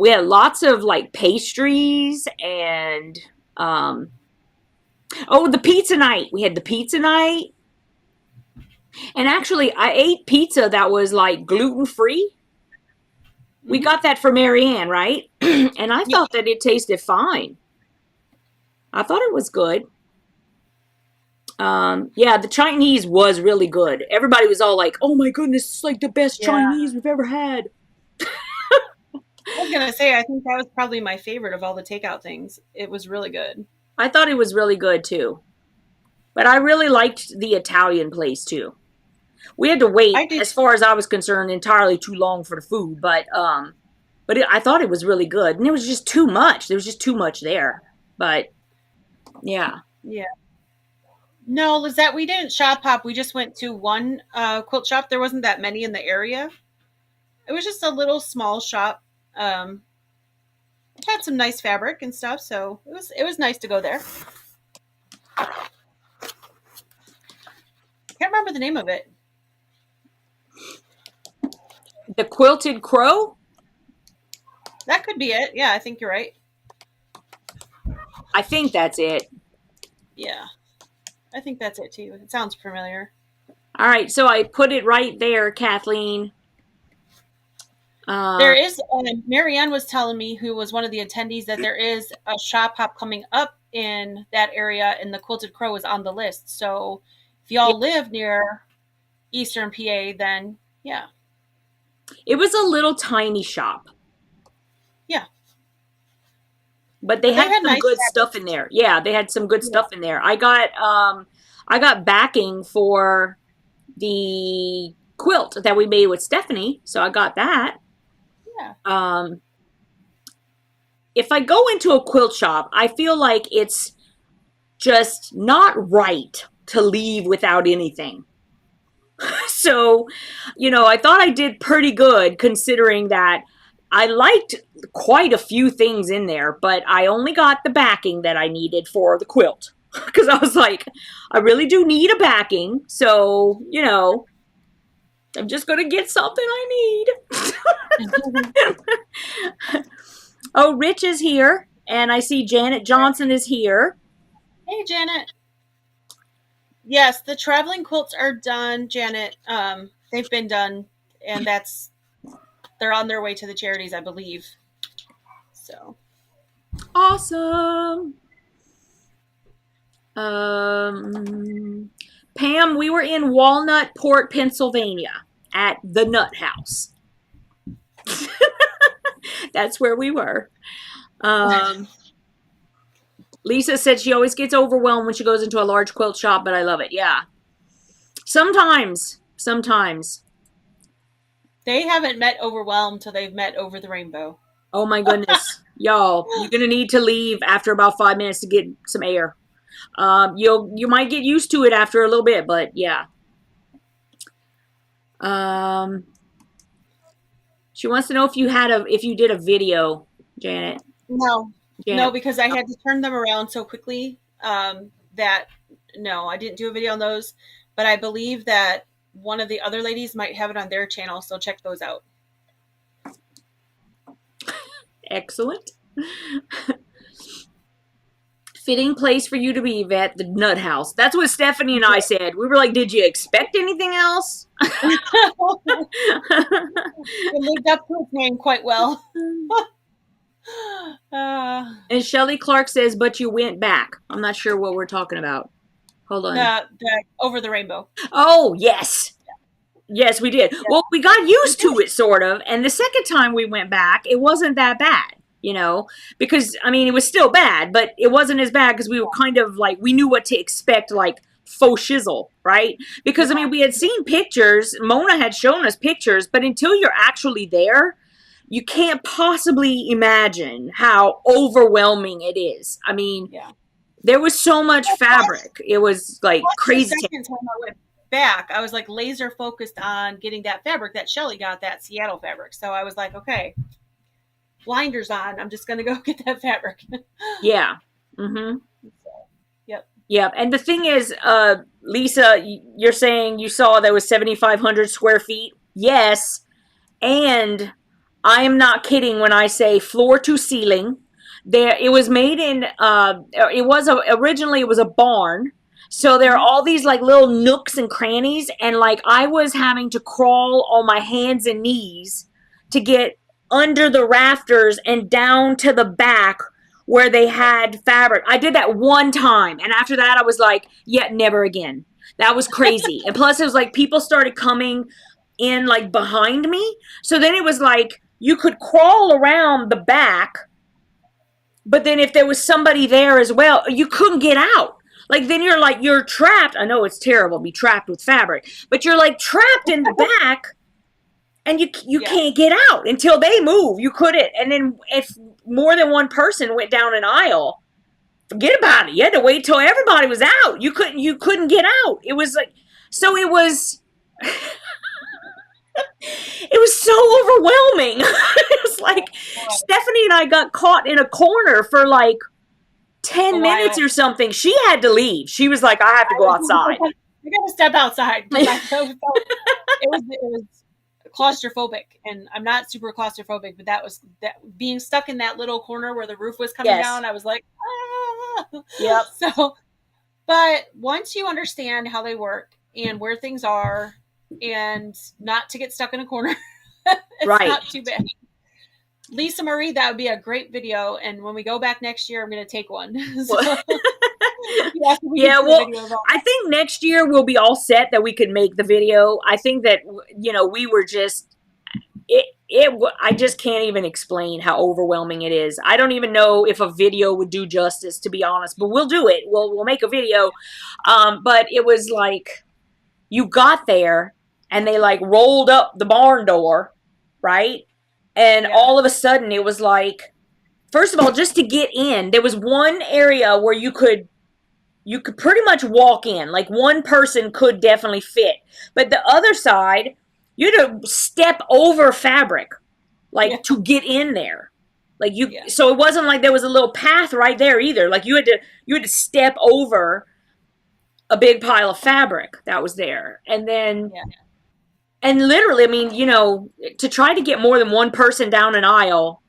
We had lots of like pastries and um, the pizza night. We had the pizza night. And actually, I ate pizza that was like gluten free. We Mm-hmm. got that for Marianne, right? And I Yeah. thought that it tasted fine. I thought it was good. Yeah, the Chinese was really good. Everybody was all like, "Oh my goodness, it's like the best Yeah. Chinese we've ever had." I was gonna say I think that was probably my favorite of all the takeout things. It was really good. I thought it was really good too. But I really liked the Italian place too. We had to I wait, did. as far as I was concerned, entirely too long for the food, I thought it was really good, and it was just too much. There was just too much there. But yeah, Yeah. No, Lizette, we didn't shop hop. We just went to one quilt shop. There wasn't that many in the area. It was just a little small shop. Um, it had some nice fabric and stuff, so it was nice to go there. Can't remember the name of it. the Quilted Crow. That could be it. Yeah, I think you're right. I think that's it. Yeah, I think that's it too. It sounds familiar. All right, so I put it right there, Kathleen. There is, Marianne was telling me, who was one of the attendees, that there is a shop hop coming up in that area, and the Quilted Crow is on the list. So if Yeah, y'all live near Eastern PA, then yeah, it was a little tiny shop, yeah. but they But they had had some nice good stuff fabrics. in there. Yeah, they had some good Yeah, stuff in there. I got backing for the quilt that we made with Stephanie, so I got that. yeah, Um, if I go into a quilt shop, I feel like it's just not right to leave without anything. So, I thought I did pretty good considering that I liked quite a few things in there, but I only got the backing that I needed for the quilt. Because I was like, I really do need a backing. So, I'm just going to get something I need. Oh, Rich is here. And I see Janet Johnson is here. Hey, Janet. Yes, the traveling quilts are done, Janet. They've been done, and they're on their way to the charities, I believe. So Awesome. Pam, we were in Walnut Port, Pennsylvania at the Nut House. That's where we were. Lisa said she always gets overwhelmed when she goes into a large quilt shop, but I love it. Yeah. Sometimes. they haven't met overwhelmed till they've met over the rainbow. Oh my goodness. Y'all, you're going to need to leave after about 5 minutes to get some air. You might get used to it after a little bit, but yeah. She wants to know if you did a video, Janet. No, because I had to turn them around so quickly that no, I didn't do a video on those. But I believe that one of the other ladies might have it on their channel, so check those out. Excellent. Fitting place for you to be, Yvette, the Nut House. That's what Stephanie and I said. We were like, did you expect anything else? It lived up to its name quite well. And Shelly Clark says, but you went back. I'm not sure what we're talking about. Hold on. The Over the Rainbow. Oh, yes. Yes, we did. Yeah. Well, we got used to it, sort of. And the second time we went back, it wasn't that bad, you know, because, I mean, it was still bad, but it wasn't as bad because we were kind of like, we knew what to expect, like faux shizzle, right? Because, I mean, we had seen pictures. Mona had shown us pictures, but until you're actually there, you can't possibly imagine how overwhelming it is. I mean, there was so much fabric. It was like crazy. The second time I went back, I was like laser focused on getting that fabric that Shelly got, that Seattle fabric. So I was like, okay, blinders on. I'm just going to go get that fabric. Yeah. Mm-hmm. Yep. Yep. And the thing is, Lisa, you're saying you saw there was 7,500 square feet. Yes. And I am not kidding when I say floor to ceiling. There, it was made in, originally it was a barn. So there are all these like little nooks and crannies, and like I was having to crawl on my hands and knees to get under the rafters and down to the back where they had fabric. I did that one time, and after that I was like, yeah, never again. That was crazy. And plus it was like people started coming in like behind me. So then it was like you could crawl around the back, but then if there was somebody there as well, you couldn't get out. Like, then you're trapped. I know it's terrible to be trapped with fabric, but you're like trapped in the back and you can't get out until they move. You couldn't. And then if more than one person went down an aisle, forget about it. You had to wait till everybody was out. You couldn't get out. It was like, so it was, it was so overwhelming. It was like Stephanie and I got caught in a corner for like 10 minutes or something. She had to leave. She was like, I have to go outside. I gotta step outside. It was claustrophobic, and I'm not super claustrophobic, but that being stuck in that little corner where the roof was coming down. I was like, ah. Yep. So, but once you understand how they work and where things are, and not to get stuck in a corner, it's not too bad. Lisa Marie, that would be a great video. And when we go back next year, I'm going to take one. So, I think next year we'll be all set that we could make the video. I think that, you know, we were just, I just can't even explain how overwhelming it is. I don't even know if a video would do justice, to be honest, but we'll do it. We'll make a video. But it was like, you got there and they like rolled up the barn door, right? And all of a sudden it was like, first of all, just to get in, there was one area where you could pretty much walk in. Like one person could definitely fit. But the other side, you had to step over fabric, like to get in there. Like so it wasn't like there was a little path right there either. Like you had to step over a big pile of fabric that was there. And then and literally, I mean, you know, to try to get more than one person down an aisle,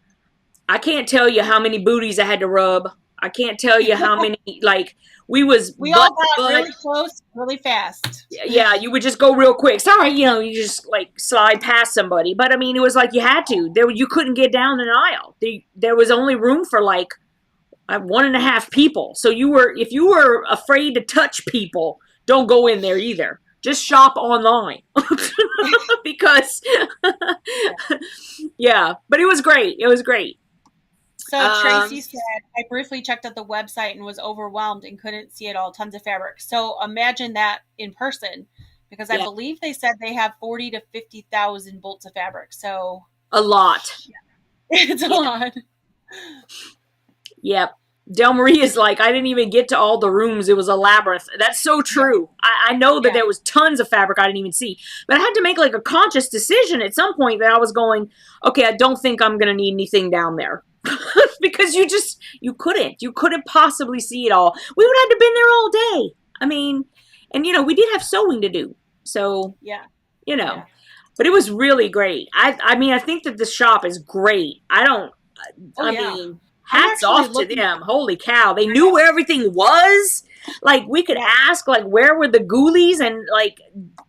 I can't tell you how many booties I had to rub. I can't tell you how many, like, we was We all butt to got butt. really close, really fast. Yeah, you would just go real quick. Sorry, you just like slide past somebody. But I mean, it was like you had to. You couldn't get down an aisle. There was only room for like 1.5 people. So if you were afraid to touch people, don't go in there either. Just shop online. Because yeah, but it was great. It was great. So Tracy said, I briefly checked out the website and was overwhelmed and couldn't see it all. Tons of fabric. So imagine that in person, because I believe they said they have 40 to 50,000 bolts of fabric. So a lot. It's a lot. Yep. Del Marie is like, I didn't even get to all the rooms. It was a labyrinth. That's so true. I know that there was tons of fabric I didn't even see. But I had to make like a conscious decision at some point that I was going, okay, I don't think I'm going to need anything down there. Because you couldn't possibly see it all. We would have to been there all day. I mean, and we did have sewing to do. So, but it was really great. I mean, I think that the shop is great. Mean, hats off to them. Holy cow. They knew where everything was. Like, we could ask, like, where were the ghoulies? And, like,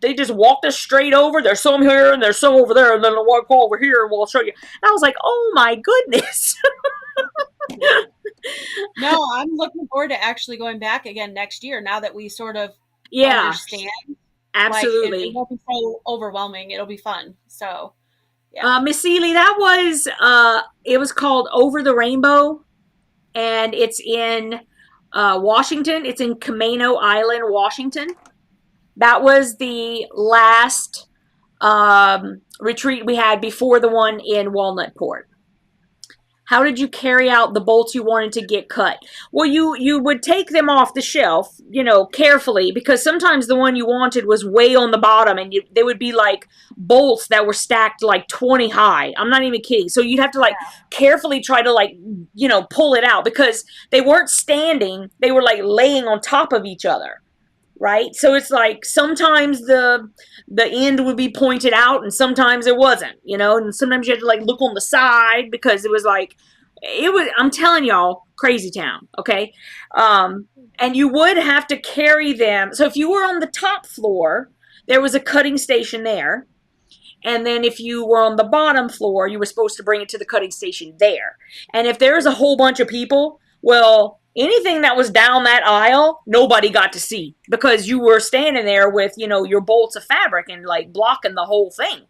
they just walked us straight over. There's some here and there's some over there. And then I'll walk over here and we'll show you. And I was like, oh, my goodness. No, I'm looking forward to actually going back again next year now that we sort of understand. Absolutely. Like, it won't be so overwhelming. It'll be fun. So, yeah. Miss Seeley, that was, it was called Over the Rainbow. And it's in Washington. It's in Camano Island, Washington. That was the last retreat we had before the one in Walnutport. How did you carry out the bolts you wanted to get cut? Well, you would take them off the shelf, carefully, because sometimes the one you wanted was way on the bottom, and they would be like bolts that were stacked like 20 high. I'm not even kidding. So you'd have to like carefully try to like, pull it out, because they weren't standing. They were like laying on top of each other. Right? So it's like sometimes the end would be pointed out and sometimes it wasn't, and sometimes you had to like look on the side because I'm telling y'all, crazy town. Okay. And you would have to carry them. So if you were on the top floor, there was a cutting station there. And then if you were on the bottom floor, you were supposed to bring it to the cutting station there. And if there's a whole bunch of people, well, anything that was down that aisle, nobody got to see, because you were standing there with, your bolts of fabric and like blocking the whole thing.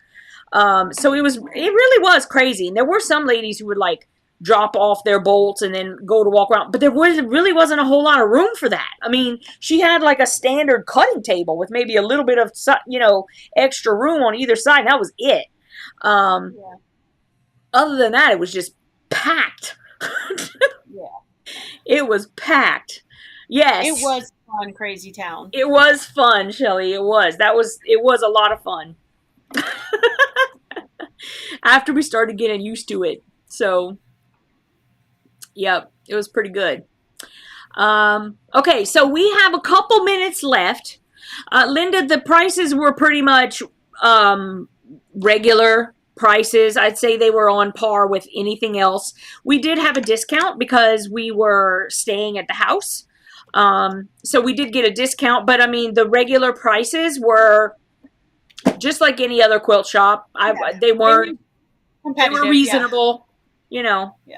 So it really was crazy. And there were some ladies who would like drop off their bolts and then go to walk around, but there really wasn't a whole lot of room for that. I mean, she had like a standard cutting table with maybe a little bit of, extra room on either side. And that was it. Other than that, it was just packed. It was packed. Yes. It was fun, crazy town. It was fun, Shelly. It was. It was a lot of fun. After we started getting used to it. So, yep, it was pretty good. Okay, so we have a couple minutes left. Linda, the prices were pretty much regular prices. I'd say they were on par with anything else. We did have a discount because we were staying at the house. So we did get a discount, but I mean, the regular prices were just like any other quilt shop. They were reasonable, Yeah.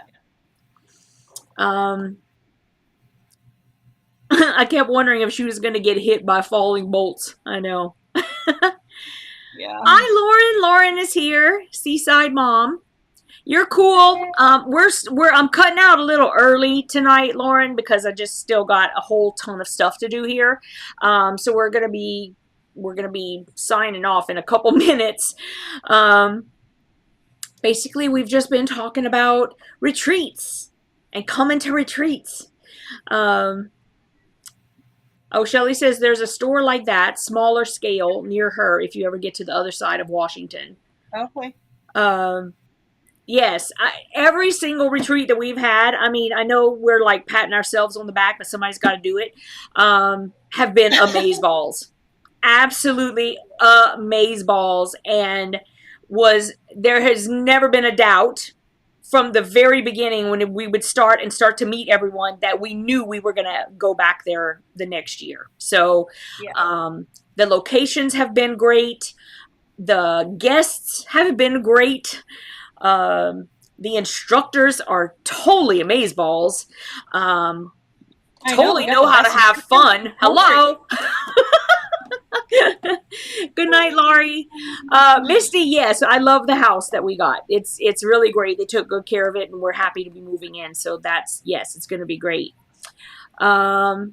I kept wondering if she was going to get hit by falling bolts. I know. Yeah. Hi, Lauren. Lauren is here. Seaside Mom. You're cool. I'm cutting out a little early tonight, Lauren, because I just still got a whole ton of stuff to do here. So we're gonna be signing off in a couple minutes. Basically, we've just been talking about retreats and coming to retreats. Oh, Shelly says there's a store like that, smaller scale, near her if you ever get to the other side of Washington. Okay. Yes, every single retreat that we've had, I mean, I know we're like patting ourselves on the back, but somebody's got to do it, have been amazeballs. Absolutely amazeballs. And there has never been a doubt from the very beginning when we would start to meet everyone that we knew we were going to go back there the next year. So the locations have been great. The guests have been great. The instructors are totally amazeballs. Totally know how to have fun. Hello. Good night, Laurie. Misty, yes, I love the house that we got. It's really great. They took good care of it, and we're happy to be moving in. So yes, it's going to be great. Nita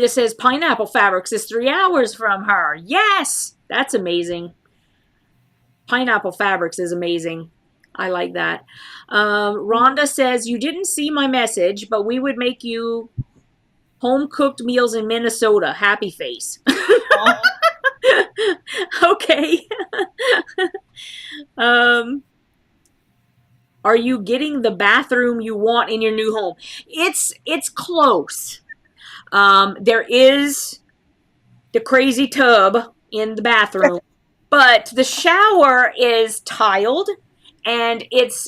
says Pineapple Fabrics is 3 hours from her. Yes, that's amazing. Pineapple Fabrics is amazing. I like that. Rhonda says, you didn't see my message, but we would make you home-cooked meals in Minnesota. Happy face. Okay. Are you getting the bathroom you want in your new home? It's close. There is the crazy tub in the bathroom, but the shower is tiled, and it's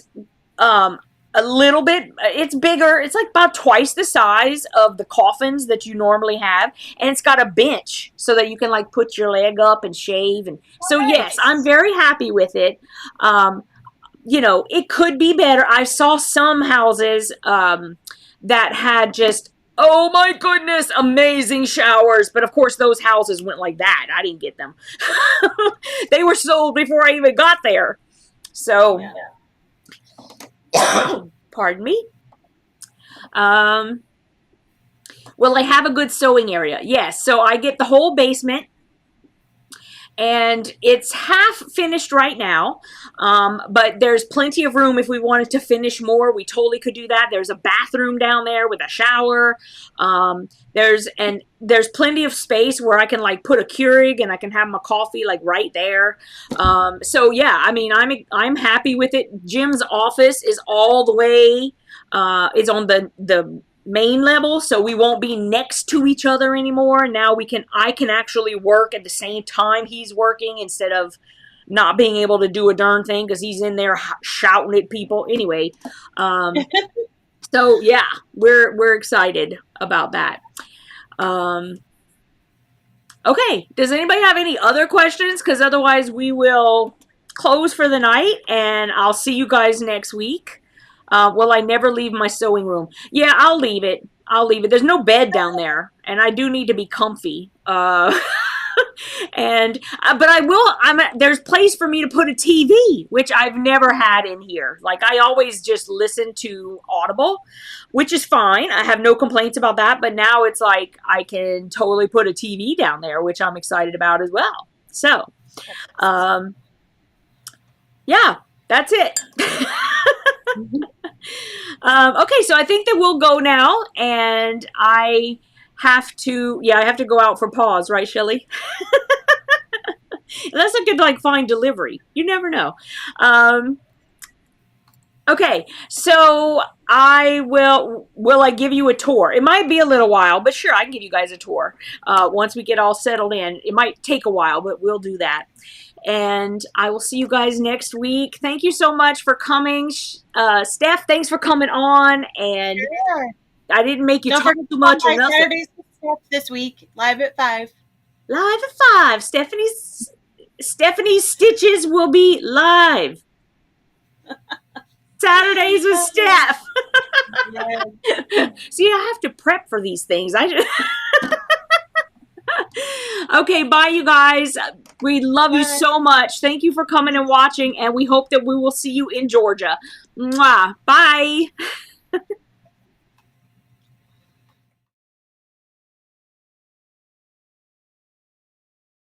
a little bit, it's bigger. It's like about twice the size of the coffins that you normally have. And it's got a bench so that you can like put your leg up and shave. And so, yes, I'm very happy with it. You know, it could be better. I saw some houses that had just, oh my goodness, amazing showers. But of course, those houses went like that. I didn't get them. They were sold before I even got there. So, pardon me. Will I have a good sewing area? Yes. So I get the whole basement, and it's half finished right now. But there's plenty of room if we wanted to finish more. We totally could do that. There's a bathroom down there with a shower. There's plenty of space where I can like put a Keurig and I can have my coffee like right there. So yeah, I mean, I'm happy with it. Jim's office is all the way, it's on the main level, so we won't be next to each other anymore. Now I can actually work at the same time he's working instead of not being able to do a darn thing because he's in there shouting at people. Anyway, so yeah, we're excited about that. Okay, does anybody have any other questions? Because otherwise we will close for the night, and I'll see you guys next week. Will I never leave my sewing room? Yeah, I'll leave it. There's no bed down there, and I do need to be comfy. But I will. There's place for me to put a TV, which I've never had in here. Like I always just listen to Audible, which is fine. I have no complaints about that. But now it's like I can totally put a TV down there, which I'm excited about as well. So, yeah, that's it. Okay, so I think that we'll go now, and I have to go out for pause, right, Shelly? Unless I could like find delivery. You never know. Okay, so will I give you a tour? It might be a little while, but sure, I can give you guys a tour once we get all settled in. It might take a while, but we'll do that. And I will see you guys next week. Thank you so much for coming. Steph, thanks for coming on. And I didn't make you talk too much. Saturdays this week, live at 5. Live at 5. Stephanie's Stitches will be live. Saturdays with Steph. See, I have to prep for these things. Okay, bye, you guys. We love you so much. Thank you for coming and watching, and we hope that we will see you in Georgia. Mwah. Bye.